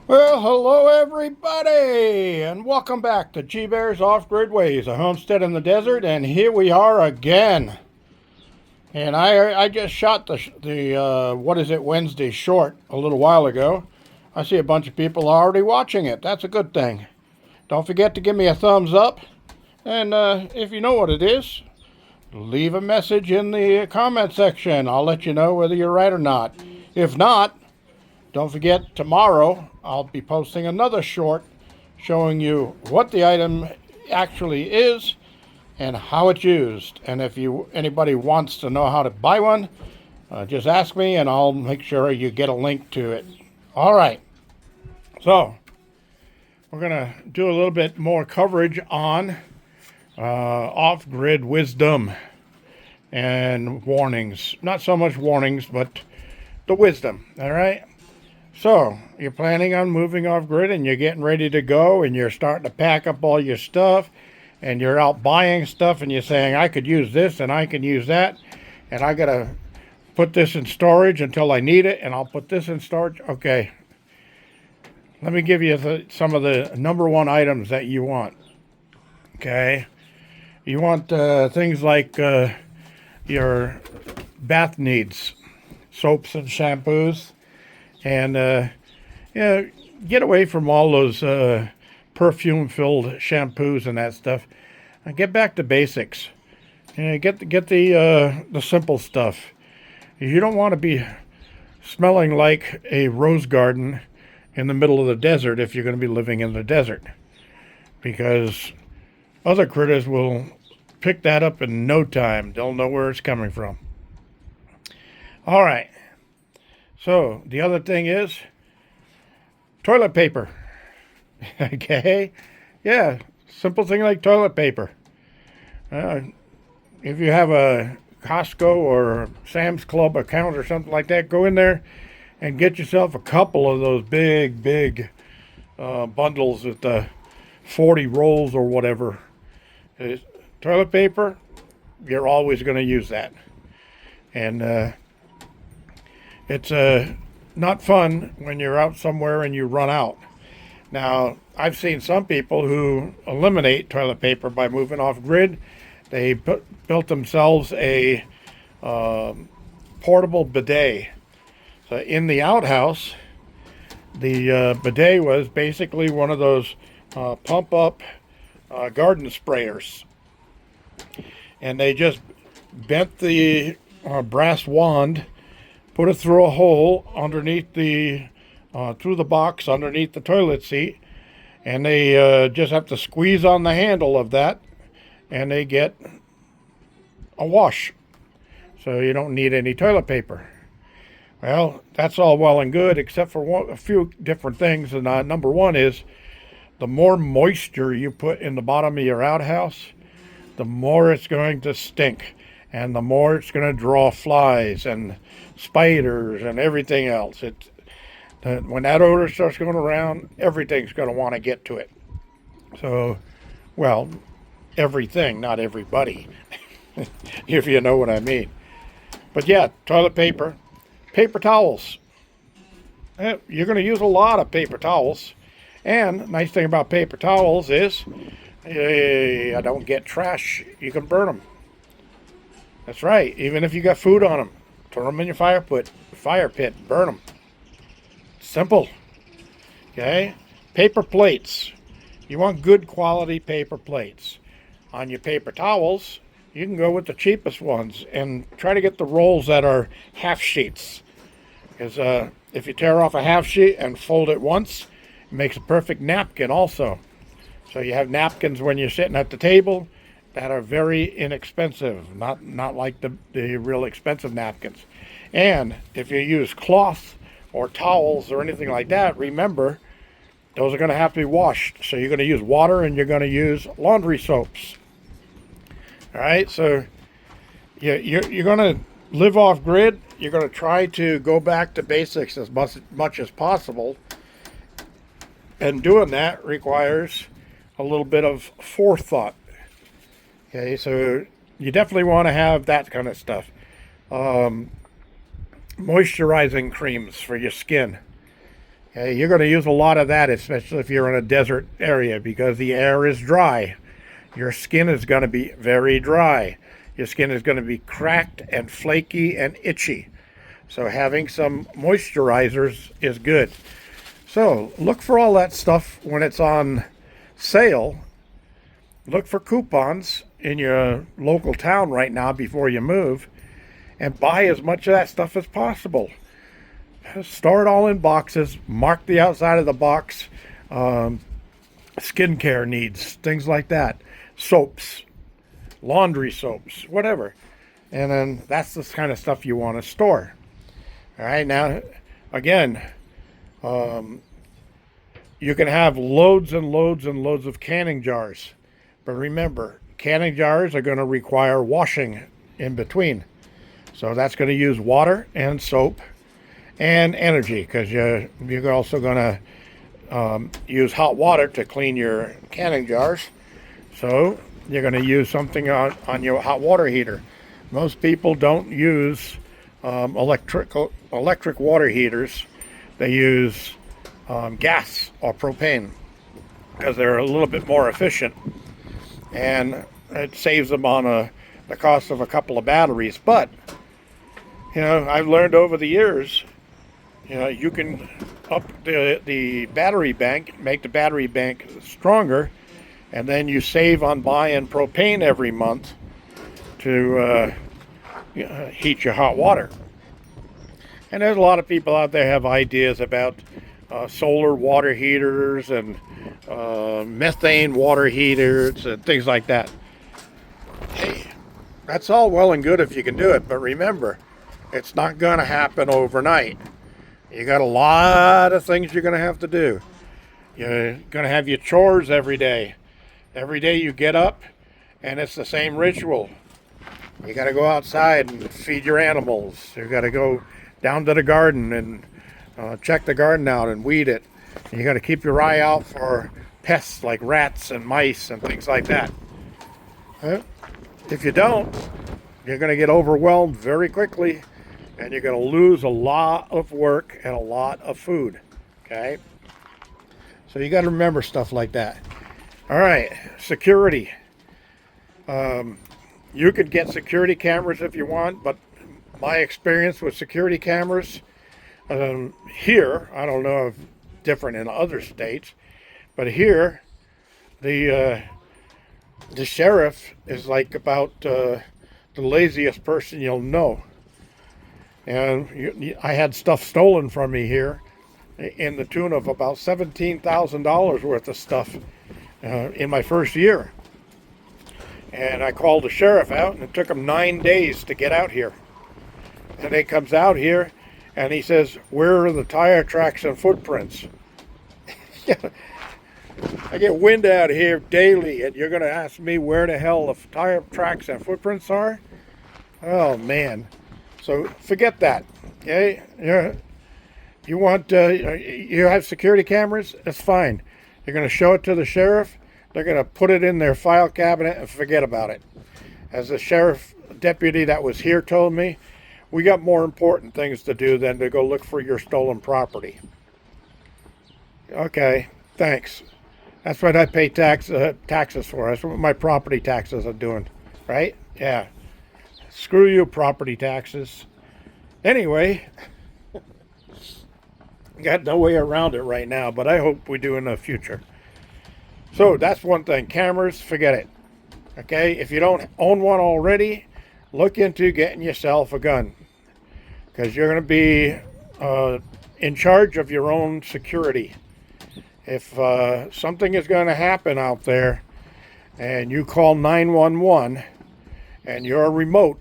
Well, hello everybody, and welcome back to G Bear's Off-Grid Ways, a homestead in the desert, and here we are again. And I just shot the what is it, Wednesday short a little while ago. I see a bunch of people already watching it. That's a good thing. Don't forget to give me a thumbs up, and if you know what it is, leave a message in the comment section. I'll let you know whether you're right or not. If not, don't forget, tomorrow I'll be posting another short showing you what the item actually is and how it's used. And if anybody wants to know how to buy one, just ask me and I'll make sure you get a link to it. All right. So we're going to do a little bit more coverage on off-grid wisdom and warnings. Not so much warnings, but the wisdom. All right. So, you're planning on moving off grid and you're getting ready to go and you're starting to pack up all your stuff and you're out buying stuff and you're saying, I could use this and I can use that and I got to put this in storage until I need it and I'll put this in storage. Okay, let me give you some of the number one items that you want. Okay, you want things like your bath needs, soaps and shampoos. And get away from all those perfume-filled shampoos and that stuff. And get back to basics. Get the simple stuff. You don't want to be smelling like a rose garden in the middle of the desert if you're going to be living in the desert, because other critters will pick that up in no time. They'll know where it's coming from. All right. So, the other thing is toilet paper. Okay? Yeah, simple thing like toilet paper. If you have a Costco or Sam's Club account or something like that, go in there and get yourself a couple of those big bundles with the 40 rolls or whatever. Toilet paper, you're always going to use that. And it's not fun when you're out somewhere and you run out. Now, I've seen some people who eliminate toilet paper by moving off grid. They built themselves a portable bidet. So in the outhouse, the bidet was basically one of those pump up garden sprayers. And they just bent the brass wand, put it through a hole underneath through the box underneath the toilet seat, and they just have to squeeze on the handle of that, and they get a wash. So you don't need any toilet paper. Well, that's all well and good, except for a few different things. And number one is, the more moisture you put in the bottom of your outhouse, the more it's going to stink. And the more it's going to draw flies and spiders and everything else. When that odor starts going around, everything's going to want to get to it. So, well, everything, not everybody, if you know what I mean. But yeah, toilet paper, paper towels. You're going to use a lot of paper towels. And nice thing about paper towels is, I don't get trash. You can burn them. That's right. Even if you got food on them, throw them in your fire pit, burn them. Simple. Okay? Paper plates. You want good quality paper plates. On your paper towels, you can go with the cheapest ones and try to get the rolls that are half sheets. Because if you tear off a half sheet and fold it once, it makes a perfect napkin also. So you have napkins when you're sitting at the table that are very inexpensive, not like the real expensive napkins. And if you use cloth or towels or anything like that, remember, those are going to have to be washed. So you're going to use water and you're going to use laundry soaps. All right, so you're going to live off grid. You're going to try to go back to basics as much as possible. And doing that requires a little bit of forethought. Okay, so you definitely want to have that kind of stuff. Moisturizing creams for your skin. You're going to use a lot of that, especially if you're in a desert area, because the air is dry. Your skin is going to be very dry. Your skin is going to be cracked and flaky and itchy. So having some moisturizers is good. So look for all that stuff when it's on sale. Look for coupons in your local town right now before you move, and buy as much of that stuff as possible. Store it all in boxes. Mark the outside of the box. Skincare needs, things like that. Soaps, laundry soaps, whatever. And then that's the kind of stuff you want to store. All right, now, again, you can have loads and loads and loads of canning jars. But remember, canning jars are going to require washing in between. So that's going to use water and soap and energy, because you're also going to use hot water to clean your canning jars. So you're going to use something on your hot water heater. Most people don't use electric water heaters. They use gas or propane, because they're a little bit more efficient, and it saves them on the cost of a couple of batteries. But I've learned over the years, you can up the battery bank, make the battery bank stronger, and then you save on buying propane every month to heat your hot water. And there's a lot of people out there have ideas about solar water heaters and methane water heaters and things like that. Hey, that's all well and good if you can do it, but remember, it's not going to happen overnight. You got a lot of things you're going to have to do. You're going to have your chores every day. Every day you get up, and it's the same ritual. You got to go outside and feed your animals. You got to go down to the garden and check the garden out and weed it. And you got to keep your eye out for pests like rats and mice and things like that. If you don't, you're going to get overwhelmed very quickly, and you're going to lose a lot of work and a lot of food. Okay? So you got to remember stuff like that. All right, security. You could get security cameras if you want, but my experience with security cameras here, I don't know if different in other states, but here the sheriff is like about the laziest person you'll know. And I had stuff stolen from me here in the tune of about $17,000 worth of stuff in my first year. And I called the sheriff out, and it took him 9 days to get out here. And he comes out here, and he says, "Where are the tire tracks and footprints?" I get wind out here daily, and you're going to ask me where the hell the tire tracks and footprints are? Oh, man. So forget that. Okay? You want, you have security cameras? That's fine. You're going to show it to the sheriff. They're going to put it in their file cabinet and forget about it. As the sheriff deputy that was here told me, we got more important things to do than to go look for your stolen property. Okay, thanks. That's what I pay taxes for. That's what my property taxes are doing, right? Yeah. Screw you, property taxes. Anyway, got no way around it right now, but I hope we do in the future. So that's one thing. Cameras, forget it. Okay, if you don't own one already, look into getting yourself a gun, because you're going to be in charge of your own security. If something is going to happen out there and you call 911 and you're remote,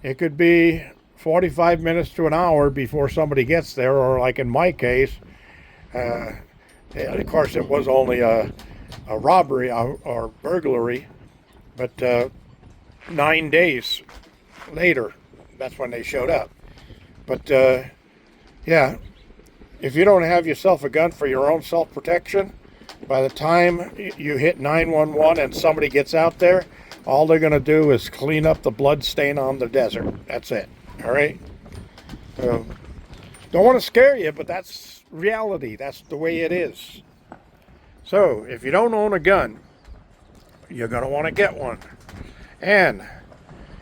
it could be 45 minutes to an hour before somebody gets there, or like in my case, of course it was only a robbery or burglary, but 9 days later, that's when they showed up. But yeah, if you don't have yourself a gun for your own self-protection, by the time you hit 911 and somebody gets out there, all they're going to do is clean up the blood stain on the desert. That's it. All right? Don't want to scare you, but that's reality. That's the way it is. So, if you don't own a gun, you're going to want to get one. And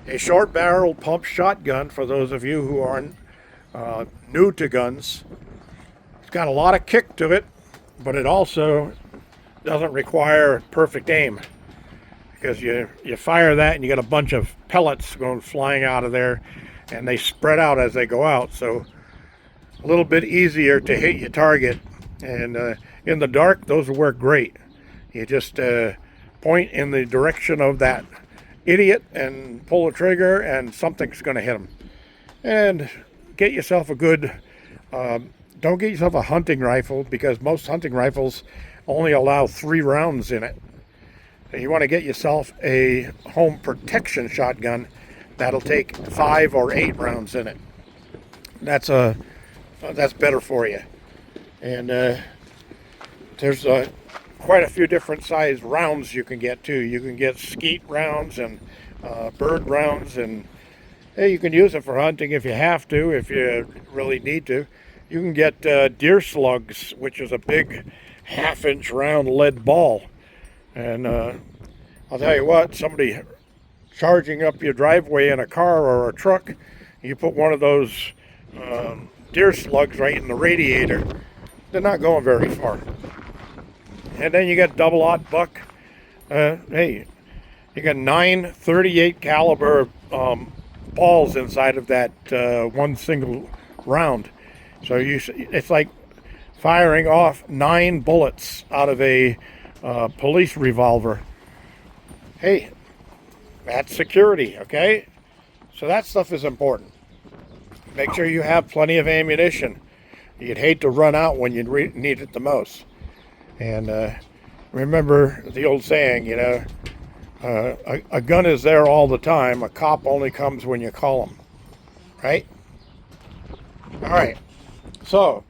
a short-barreled pump shotgun, for those of you who aren't new to guns, it's got a lot of kick to it, but it also doesn't require perfect aim. Because you fire that and you get a bunch of pellets going flying out of there, and they spread out as they go out, so a little bit easier to hit your target. And in the dark, those will work great. You just point in the direction of that idiot and pull the trigger, and something's going to hit him. And get yourself a good don't get yourself a hunting rifle, because most hunting rifles only allow 3 rounds in it. You want to get yourself a home protection shotgun that'll take 5 or 8 rounds in it. That's better for you. And there's quite a few different size rounds you can get too. You can get skeet rounds and bird rounds, and hey, you can use it for hunting if you have to, if you really need to. You can get deer slugs, which is a big 1/2-inch round lead ball. And I'll tell you what, somebody charging up your driveway in a car or a truck, you put one of those deer slugs right in the radiator, they're not going very far. And then you got double-aught buck. Hey, you got 9 .38 caliber balls inside of that one single round. So it's like firing off 9 bullets out of a police revolver. Hey, that's security, okay? So that stuff is important. Make sure you have plenty of ammunition. You'd hate to run out when you need it the most. And remember the old saying, you know, a gun is there all the time. A cop only comes when you call him, right? All right. So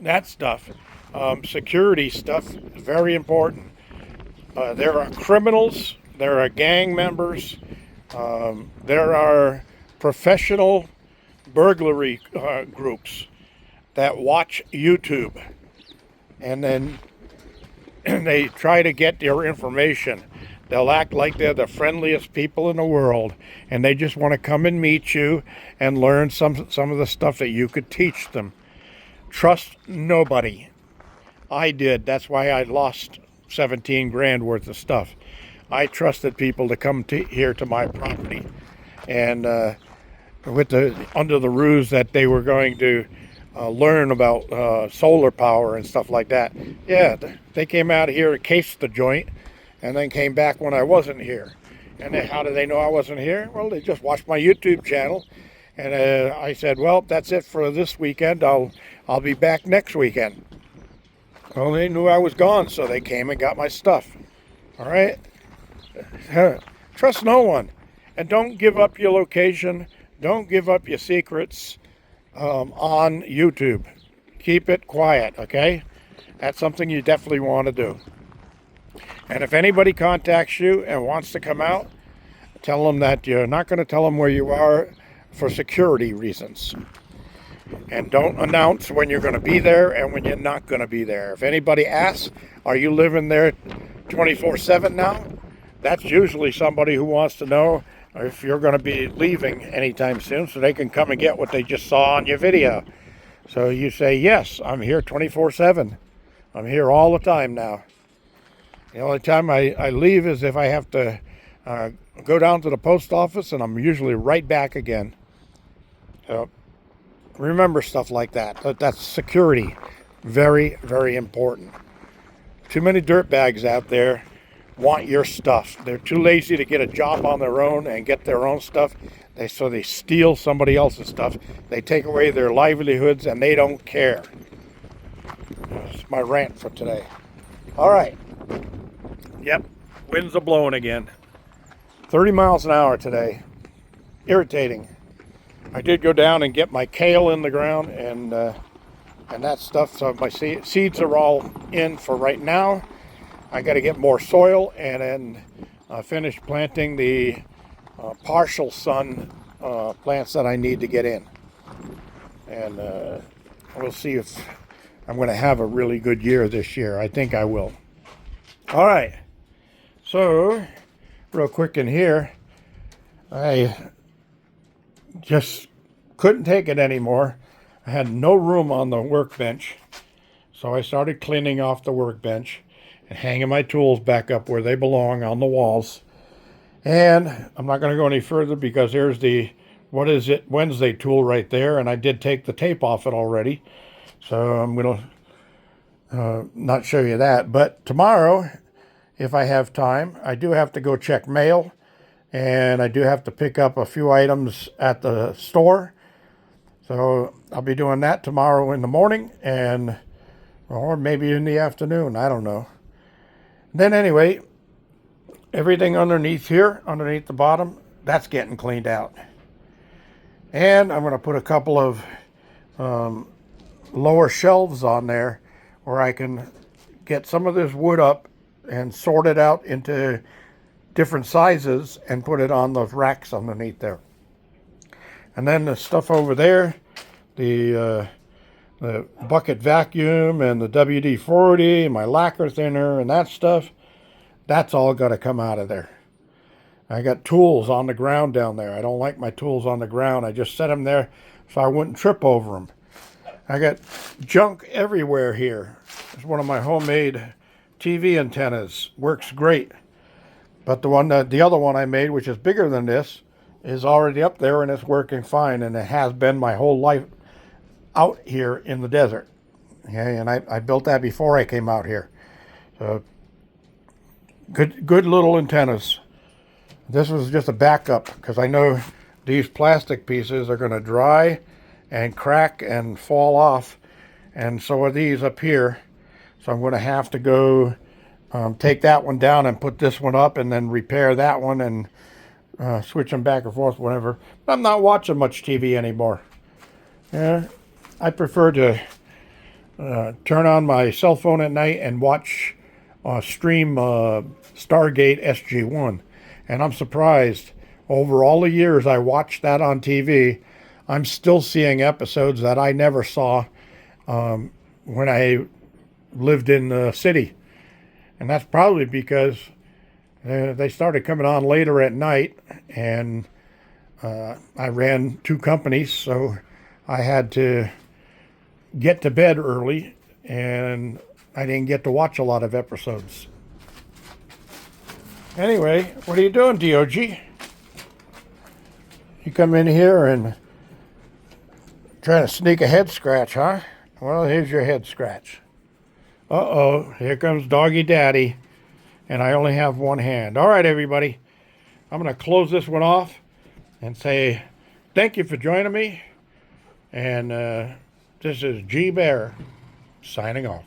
that stuff, security stuff, is very important. There are criminals, there are gang members, there are professional burglary groups that watch YouTube, and then they try to get their information. They'll act like they're the friendliest people in the world, and they just want to come and meet you and learn some of the stuff that you could teach them. Trust nobody. I did. That's why I lost 17 grand worth of stuff. I trusted people to come here to my property, and under the ruse that they were going to learn about solar power and stuff like that. Yeah, they came out here, cased the joint, and then came back when I wasn't here. And how do they know I wasn't here? Well, they just watched my YouTube channel, and I said, well, that's it for this weekend. I'll be back next weekend. Well, they knew I was gone, so they came and got my stuff. All right? Trust no one. And don't give up your location. Don't give up your secrets on YouTube. Keep it quiet, okay? That's something you definitely want to do. And if anybody contacts you and wants to come out, tell them that you're not going to tell them where you are for security reasons. And don't announce when you're going to be there and when you're not going to be there. If anybody asks, are you living there 24/7 now? That's usually somebody who wants to know if you're going to be leaving anytime soon, so they can come and get what they just saw on your video. So you say, yes, I'm here 24/7. I'm here all the time now. The only time I leave is if I have to go down to the post office, and I'm usually right back again. So remember stuff like that. That's security. Very, very important. Too many dirtbags out there want your stuff. They're too lazy to get a job on their own and get their own stuff. So they steal somebody else's stuff. They take away their livelihoods, and they don't care. That's my rant for today. All right. Yep, winds are blowing again. 30 miles an hour today. Irritating. I did go down and get my kale in the ground and that stuff. So my seeds are all in for right now. I got to get more soil and then finish planting the partial sun plants that I need to get in. And we'll see if I'm going to have a really good year this year. I think I will. All right. So, real quick in here, I just couldn't take it anymore. I had no room on the workbench. So I started cleaning off the workbench and hanging my tools back up where they belong on the walls. And I'm not going to go any further because there's the, what is it, Wednesday tool right there. And I did take the tape off it already. So I'm going to not show you that. But tomorrow, if I have time, I do have to go check mail. And I do have to pick up a few items at the store. So I'll be doing that tomorrow in the morning, and or maybe in the afternoon. I don't know. Then anyway, everything underneath here, underneath the bottom, that's getting cleaned out. And I'm going to put a couple of lower shelves on there where I can get some of this wood up and sort it out into different sizes and put it on those racks underneath there. And then the stuff over there, the bucket vacuum and the WD-40 and my lacquer thinner and that stuff, that's all got to come out of there. I got tools on the ground down there. I don't like my tools on the ground. I just set them there so I wouldn't trip over them. I got junk everywhere here. It's one of my homemade TV antennas. Works great. But the other one I made, which is bigger than this, is already up there and it's working fine, and it has been my whole life out here in the desert. Okay, and I built that before I came out here. So good little antennas. This was just a backup because I know these plastic pieces are going to dry and crack and fall off, and so are these up here. So I'm going to have to go take that one down and put this one up, and then repair that one and switch them back and forth whenever. I'm not watching much TV anymore. Yeah, I prefer to turn on my cell phone at night and watch stream Stargate SG-1. And I'm surprised, over all the years I watched that on TV, I'm still seeing episodes that I never saw when I lived in the city. And that's probably because they started coming on later at night, and I ran 2 companies, so I had to get to bed early, and I didn't get to watch a lot of episodes. Anyway, what are you doing, DOG? You come in here and try to sneak a head scratch, huh? Well, here's your head scratch. Uh-oh, here comes Doggy Daddy, and I only have one hand. All right, everybody, I'm going to close this one off and say thank you for joining me, and this is G Bear signing off.